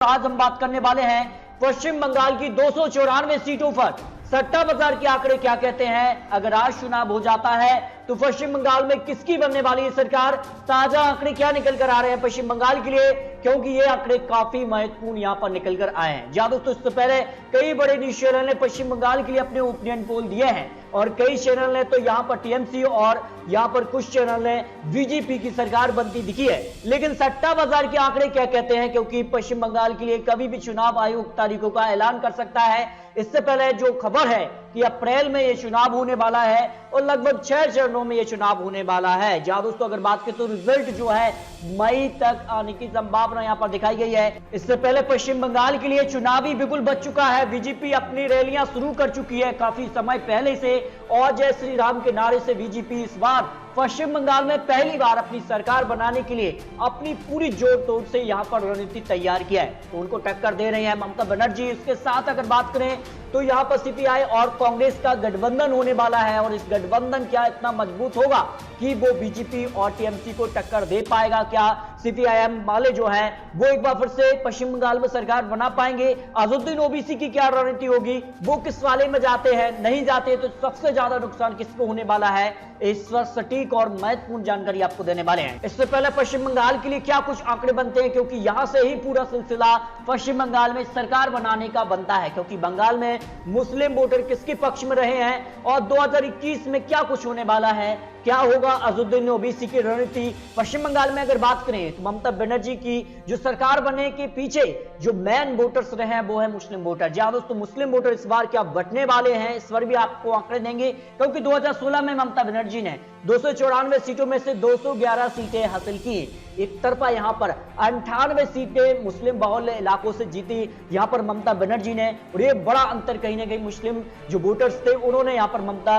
आज हम बात करने वाले हैं पश्चिम बंगाल की 294 सीटों पर सट्टा बाजार के आंकड़े क्या कहते हैं। अगर आज चुनाव हो जाता है तो पश्चिम बंगाल में किसकी बनने वाली है सरकार, ताजा आंकड़े क्या निकल कर आ रहे हैं पश्चिम बंगाल के लिए, क्योंकि ये आंकड़े काफी महत्वपूर्ण यहां पर निकल कर आए हैं। जी दोस्तों, इससे पहले कई बड़े न्यूज चैनल ने पश्चिम बंगाल के लिए अपने ओपिनियन पोल दिए हैं और कई चैनल ने तो यहां पर टीएमसी और यहां पर कुछ चैनल ने बीजेपी की सरकार बनती दिखी है। लेकिन सट्टा बाजार के आंकड़े क्या कहते हैं, क्योंकि पश्चिम बंगाल के लिए कभी भी चुनाव आयोग तारीखों का ऐलान कर सकता है। इससे पहले जो खबर है कि अप्रैल में यह चुनाव होने वाला है और लगभग 6 चरणों में यह चुनाव होने वाला है। जहां दोस्तों अगर बात करें तो रिजल्ट जो है मई तक आने की संभावना यहां पर दिखाई गई है। इससे पहले पश्चिम बंगाल के लिए चुनावी बिगुल बज चुका है। बीजेपी अपनी रैलियां शुरू कर चुकी है काफी समय पहले से और जय श्री राम के नारे से बीजेपी इस बार पश्चिम बंगाल में पहली बार अपनी सरकार बनाने के लिए अपनी पूरी जोर तोड़ से यहां पर रणनीति तैयार किया है। तो उनको टक्कर दे रहे हैं ममता बनर्जी। इसके साथ अगर बात करें तो यहां पर सीपीआई और कांग्रेस का गठबंधन होने वाला है और इस गठबंधन क्या इतना मजबूत होगा कि वो बीजेपी और टीएमसी को टक्कर दे पाएगा। क्या सीपीआईएम वाले जो हैं वो एक बार फिर से पश्चिम बंगाल में सरकार बना पाएंगे। अजुद्दीन ओवैसी की क्या रणनीति होगी, वो किस वाले में जाते हैं, नहीं जाते तो सबसे ज्यादा नुकसान किसको होने वाला है, इस पर सटीक और महत्वपूर्ण जानकारी आपको देने वाले हैं। इससे पहले पश्चिम बंगाल के लिए क्या कुछ आंकड़े बनते हैं, क्योंकि यहां से ही पूरा सिलसिला पश्चिम बंगाल में सरकार बनाने का बनता है। क्योंकि बंगाल में मुस्लिम वोटर किसके पक्ष में रहे हैं और 2021 में क्या कुछ होने वाला है, क्या होगा अजुद्दीन ओवैसी की रणनीति। पश्चिम बंगाल में अगर बात करें तो ममता बनर्जी की जो सरकार बनने के पीछे जो मेन वोटर्स रहे हैं वो है मुस्लिम वोटर। जहां दोस्तों मुस्लिम वोटर इस बार क्या बटने वाले हैं, इस पर भी आपको आंकड़े देंगे। क्योंकि 2016 में ममता बनर्जी ने 294 सीटों में से 211 सीटें हासिल की। एक तरफा यहां पर 98 सीटें मुस्लिम बहुल इलाकों से जीती यहां पर ममता बनर्जी ने, और ये बड़ा अंतर कहीं ना कहीं मुस्लिम जो वोटर्स थे उन्होंने यहां पर ममता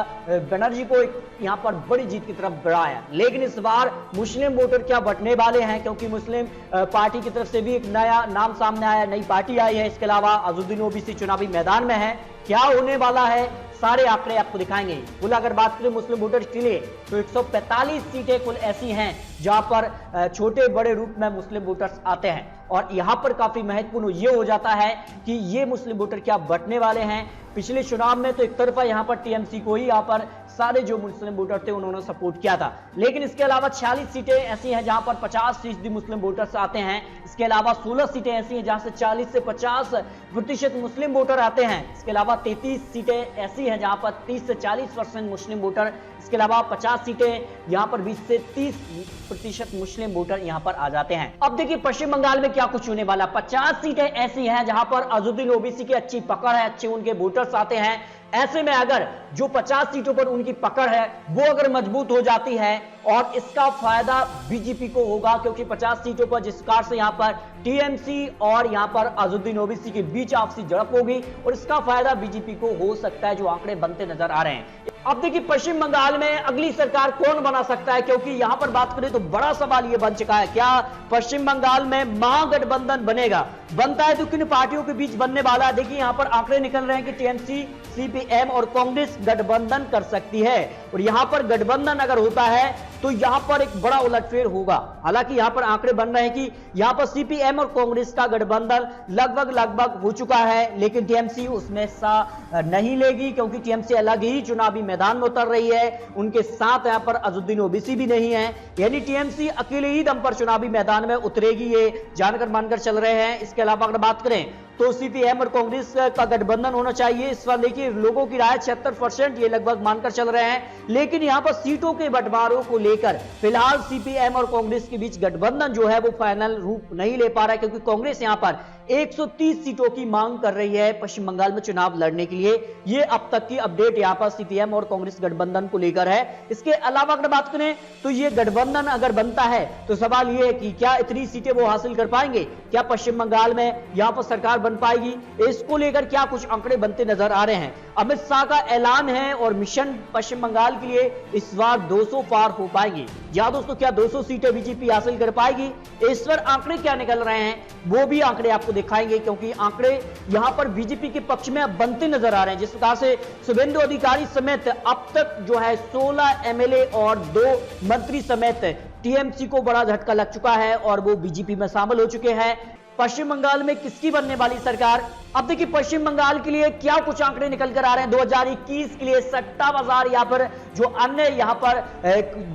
बनर्जी को यहां पर बड़ी जीत की तरफ बढ़ाया। लेकिन इस बार मुस्लिम वोटर क्या बटने वाले हैं, क्योंकि मुस्लिम पार्टी की तरफ से भी एक नया नाम सामने आया, नई पार्टी आई है। इसके अलावा अजुद्दीन ओवैसी चुनावी मैदान में है। क्या होने वाला है सारे आंकड़े आपको दिखाएंगे। कुल अगर बात करें मुस्लिम वोटर्स के लिए तो 145 सीटें कुल ऐसी हैं जहां पर छोटे बड़े रूप में मुस्लिम वोटर्स आते हैं। और यहां पर काफी महत्वपूर्ण ये हो जाता है कि ये मुस्लिम वोटर क्या बटने वाले हैं। पिछले चुनाव में तो एक तरफा यहां पर टीएमसी को ही यहां पर सारे जो मुस्लिम वोटर थे उन्होंने सपोर्ट किया था। लेकिन इसके अलावा 46 सीटें ऐसी हैं जहां पर 50% मुस्लिम वोटर्स आते हैं। इसके अलावा 16 सीटें ऐसी हैं जहां से 40 से 50% मुस्लिम वोटर आते हैं। इसके अलावा 33 सीटें ऐसी हैं जहां पर 30 से 40% मुस्लिम वोटर। इसके अलावा 50 सीटें यहां पर 20 से 30% मुस्लिम वोटर यहां पर आ जाते हैं। अब देखिए पश्चिम बंगाल में क्या कुछ होने वाला। 50 सीटें ऐसी हैं जहां पर अजुद्दीन ओवैसी की अच्छी पकड़ है, अच्छे उनके वोटर्स आते हैं। ऐसे में अगर जो 50 सीटों पर उनकी पकड़ है वो अगर मजबूत हो जाती है और इसका फायदा बीजेपी को होगा, क्योंकि 50 सीटों पर जिस कार से यहां पर टीएमसी और यहां पर अजुद्दीन ओवैसी के बीच आपसी झड़प होगी और इसका फायदा बीजेपी को हो सकता है, जो आंकड़े बनते नजर आ रहे हैं। अब देखिए पश्चिम बंगाल में अगली सरकार कौन बना सकता है, क्योंकि यहां पर बात करें तो बड़ा सवाल यह बन चुका है, क्या पश्चिम बंगाल में महागठबंधन बनेगा, बनता है तो किन पार्टियों के बीच बनने वाला है। देखिए यहां पर आंकड़े निकल रहे हैं कि टीएमसी, सीपीएम और कांग्रेस गठबंधन कर सकती है। और यहां पर गठबंधन अगर होता है तो यहां पर एक बड़ा उलटफेर होगा। हालांकि यहां पर आंकड़े बन रहे हैं कि यहां पर सीपीएम और कांग्रेस का गठबंधन लगभग हो चुका है, लेकिन टीएमसी उसमें हिस्सा नहीं लेगी, क्योंकि टीएमसी अलग ही चुनावी मैदान में उतर रही है। उनके साथ यहां पर अजुद्दीन ओवैसी भी नहीं है, यानी टीएमसी अकेले ही दम पर चुनावी मैदान में उतरेगी, ये जानकर मानकर चल रहे हैं। इसके अलावा अगर बात करें तो सीपीएम और कांग्रेस का गठबंधन होना चाहिए। इस पर देखिए लोगों की राय 76% ये लगभग मानकर चल रहे हैं। लेकिन यहां पर सीटों के बंटवारों को लेकर फिलहाल सीपीएम और कांग्रेस के बीच गठबंधन जो है वो फाइनल रूप नहीं ले पा रहा है, क्योंकि कांग्रेस यहां पर 130 सीटों की मांग कर रही है पश्चिम बंगाल में चुनाव लड़ने के लिए। ये अब तक की अपडेट यहां पर सीपीएम और कांग्रेस गठबंधन को लेकर है। इसके अलावा अगर बात करें तो ये गठबंधन अगर बनता है तो सवाल ये है कि क्या इतनी सीटें वो हासिल कर पाएंगे, क्या पश्चिम बंगाल में यहां पर सरकार बन पाएगी। इसको लेकर क्या कुछ आंकड़े बनते नजर आ रहे हैं। अमित शाह का ऐलान है और मिशन पश्चिम बंगाल के लिए इस बार 200 पार हो पाएगी। यहां दोस्तों क्या 200 सीटें बीजेपी हासिल कर पाएगी, इस पर आंकड़े क्या निकल रहे हैं वो भी आंकड़े आपको दिखाएंगे, क्योंकि आंकड़े यहां पर बीजेपी के पक्ष में अब बनते नजर आ रहे हैं। जिस प्रकार से शुभेंदु अधिकारी समेत अब तक जो है 16 एमएलए और 2 मंत्री समेत टीएमसी को बड़ा झटका लग चुका है और वो बीजेपी में शामिल हो चुके हैं। पश्चिम बंगाल में किसकी बनने वाली सरकार। अब देखिए पश्चिम बंगाल के लिए क्या कुछ आंकड़े निकल कर आ रहे हैं 2021 के लिए। सट्टा बाजार यहाँ पर जो अन्य यहाँ पर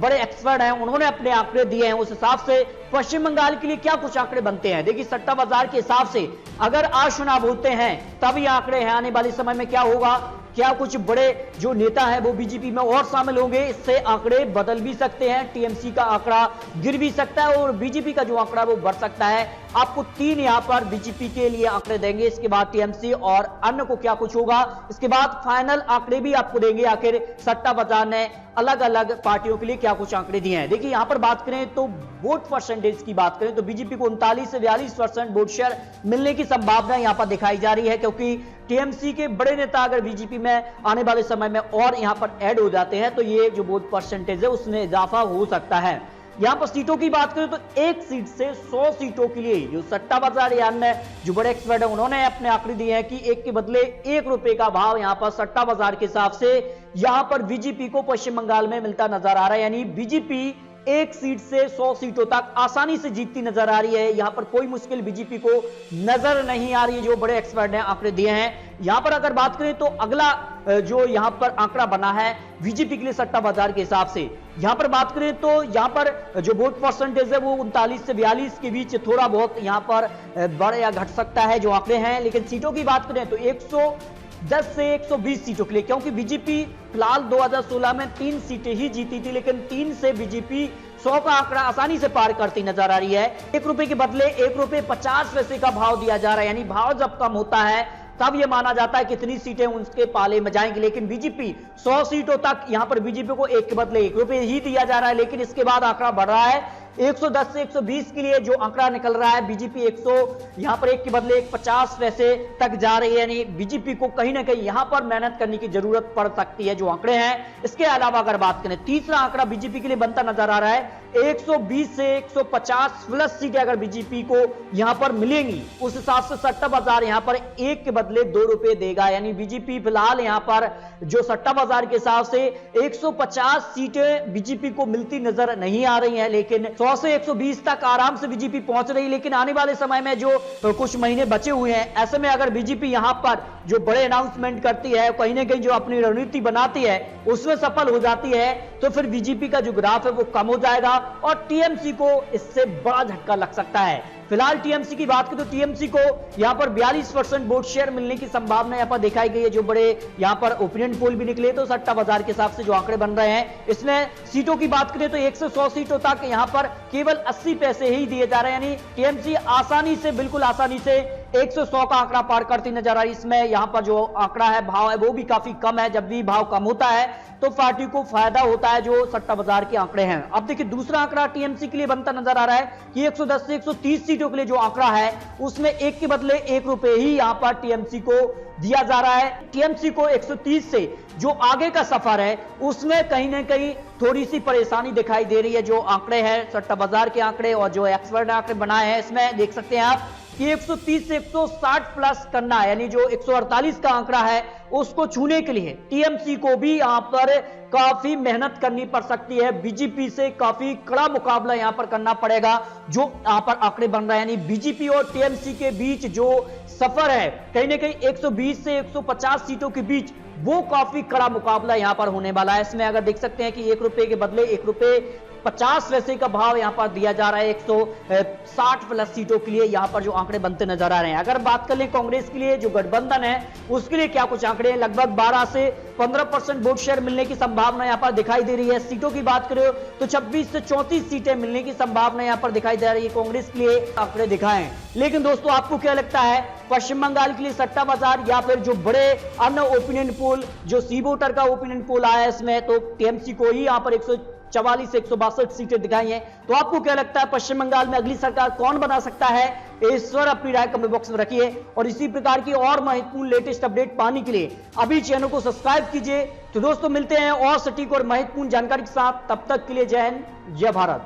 बड़े एक्सपर्ट हैं उन्होंने अपने आंकड़े दिए हैं, उस हिसाब से पश्चिम बंगाल के लिए क्या कुछ आंकड़े बनते हैं। देखिए सट्टा बाजार के हिसाब से अगर आज चुनाव होते हैं तब ये आंकड़े हैं, आने वाले समय में क्या होगा, क्या कुछ बड़े जो नेता है वो बीजेपी में और शामिल होंगे, इससे आंकड़े बदल भी सकते हैं। टीएमसी का आंकड़ा गिर भी सकता है और बीजेपी का जो आंकड़ा वो बढ़ सकता है। आपको 3 यहां पर बीजेपी के लिए आंकड़े देंगे, इसके बाद टीएमसी और अन्य को क्या कुछ होगा, इसके बाद फाइनल आंकड़े भी आपको देंगे आखिर सट्टा बाजार ने अलग अलग पार्टियों के लिए क्या कुछ आंकड़े दिए हैं। देखिए यहां पर बात करें तो वोट परसेंटेज की बात करें तो बीजेपी को 39 से 42% वोट शेयर मिलने की संभावना यहां पर दिखाई जा रही है, क्योंकि टीएमसी के बड़े नेता अगर बीजेपी में आने वाले समय में और यहां पर ऐड हो जाते हैं तो ये जो वोट परसेंटेज है उसमें इजाफा हो सकता है। यहां पर सीटों की बात करें तो एक सीट से 100 सीटों के लिए जो सट्टा बाजार या अन्य जो बड़े एक्सपर्ट है उन्होंने अपने आंकड़े दिए हैं कि एक के बदले 1 रुपए का भाव यहां पर सट्टा बाजार के हिसाब से यहां पर बीजेपी को पश्चिम बंगाल में मिलता नजर आ रहा है। यानी बीजेपी एक सीट से 100 सीटों तक आसानी से जीतती नजर आ रही है। यहां पर कोई मुश्किल बीजेपी को नजर नहीं आ रही है, जो बड़े एक्सपर्ट ने आंकड़े दिए हैं। यहां पर अगर बात करें तो अगला जो यहां पर आंकड़ा बना है बीजेपी के लिए सट्टा बाजार के हिसाब से, यहां पर बात करें तो यहां पर जो वोट परसेंटेज है वो 39 से 42 के बीच थोड़ा बहुत यहां पर बढ़ या घट सकता है जो आंकड़े हैं। लेकिन सीटों की बात करें तो 110 से 120 सीटों के लिए, क्योंकि बीजेपी फिलहाल 2016 में 3 सीटें ही जीती थी, लेकिन 3 से बीजेपी 100 का आंकड़ा आसानी से पार करती नजर आ रही है। 1 रुपए के बदले 1 रुपए 50 पैसे का भाव दिया जा रहा है, यानी भाव जब कम होता है तब यह माना जाता है कितनी सीटें उसके पाले में जाएंगी। लेकिन बीजेपी 100 सीटों तक यहां पर बीजेपी को 1 के बदले 1 रुपए ही दिया जा रहा है, लेकिन इसके बाद आंकड़ा बढ़ रहा है 110 से 120 के लिए जो आंकड़ा निकल रहा है बीजेपी 100 यहां पर 1 के बदले 150 पैसे तक जा रही है। यानी बीजेपी को कहीं ना कहीं यहां पर मेहनत करने की जरूरत पड़ सकती है जो आंकड़े हैं। इसके अलावा अगर बात करें तीसरा आंकड़ा बीजेपी के लिए बनता नजर आ रहा है 120 से 150 प्लस सीटें अगर बीजेपी को यहां पर मिलेंगी, उस हिसाब से सट्टा बाजार यहां पर 1 के बदले 2 रुपए देगा। यानी बीजेपी फिलहाल यहां पर जो सट्टा बाजार के हिसाब से 150 सीटें बीजेपी को मिलती नजर नहीं आ रही हैं, लेकिन 100 से 120 तक आराम से बीजेपी पहुंच रही। लेकिन आने वाले समय में जो कुछ महीने बचे हुए हैं, ऐसे में अगर बीजेपी यहां पर जो बड़े अनाउंसमेंट करती है, कहीं ना कहीं जो अपनी रणनीति बनाती है उसमें सफल हो जाती है, तो फिर बीजेपी का जो ग्राफ है वो कम हो जाएगा और टीएमसी को इससे बड़ा झटका लग सकता है। फिलहाल टीएमसी की बात करें तो टीएमसी को यहां पर 42% वोट शेयर मिलने की संभावना यहां पर दिखाई गई है। जो बड़े यहां पर ओपिनियन पोल भी निकले तो सट्टा बाजार के हिसाब से जो आंकड़े बन रहे हैं, इसमें सीटों की बात करें तो 1 से 100 सीटों तक यहां पर केवल 80 पैसे ही दिए जा रहे हैं। यानी टीएमसी आसानी से, बिल्कुल आसानी से 1 से 100 का आंकड़ा पार करती नजर आ रही है। इसमें यहां पर जो आंकड़ा है, भाव है, वो भी काफी कम है। जब भी भाव कम होता है तो पार्टी को फायदा होता है, जो सट्टा बाजार के आंकड़े हैं। अब देखिए दूसरा आंकड़ा टीएमसी के लिए बनता नजर आ रहा है कि 110 से 130 सीटों के लिए जो आंकड़ा है उसमें 1 के बदले 1 रुपए ही यहां पर टीएमसी को दिया जा रहा है। टीएमसी को 130 से जो आगे का सफर है उसमें कहीं ना कहीं थोड़ी सी परेशानी दिखाई दे रही है। जो आंकड़े हैं सट्टा बाजार के आंकड़े और जो एक्सपर्ट आंकड़े बनाए हैं, इसमें देख सकते हैं आप कि 130 से 160 प्लस करना है, यानी जो 148 का आंकड़ा है उसको छूने के लिए टीएमसी को भी यहां पर काफी मेहनत करनी पड़ सकती है। बीजेपी से काफी कड़ा मुकाबला यहां पर करना पड़ेगा जो यहां पर आंकड़े बन रहे हैं। यानी बीजेपी और टीएमसी के बीच जो सफर है कहीं ना कहीं 120 से 150 सीटों के बीच, वो काफी कड़ा मुकाबला यहां पर होने वाला है। इसमें अगर देख सकते हैं कि 1 रुपए के बदले 1 रुपए 50 पैसे का भाव यहां पर दिया जा रहा है 160 प्लस सीटों के लिए। यहां पर जो आंकड़े बनते नजर आ रहे हैं, अगर बात कर लें कांग्रेस के लिए जो गठबंधन है उसके लिए क्या कुछ आंकड़े हैं, लगभग 12 से 15% वोट शेयर मिलने की संभावना यहां पर दिखाई दे रही है। सीटों की बात करें तो 26 से 34 सीटें मिलने की संभावना यहां पर दिखाई दे रही है कांग्रेस के लिए आंकड़े दिखाएं। लेकिन दोस्तों आपको क्या लगता है, पश्चिम बंगाल के लिए सट्टा बाजार या फिर जो बड़े अन्य ओपिनियन पोल, जो सी वोटर का ओपिनियन पोल आया है इसमें तो टीएमसी को ही यहां पर 144 से 162 सीटें दिखाई हैं, तो आपको क्या लगता है पश्चिम बंगाल में अगली सरकार कौन बना सकता है? इस पर अपनी राय कमेंट बॉक्स में रखिए और इसी प्रकार की और महत्वपूर्ण लेटेस्ट अपडेट पाने के लिए अभी चैनल को सब्सक्राइब कीजिए। तो दोस्तों मिलते हैं और सटीक और महत्वपूर्ण जानकारी के साथ, तब तक के लिए जय हिंद, जय भारत।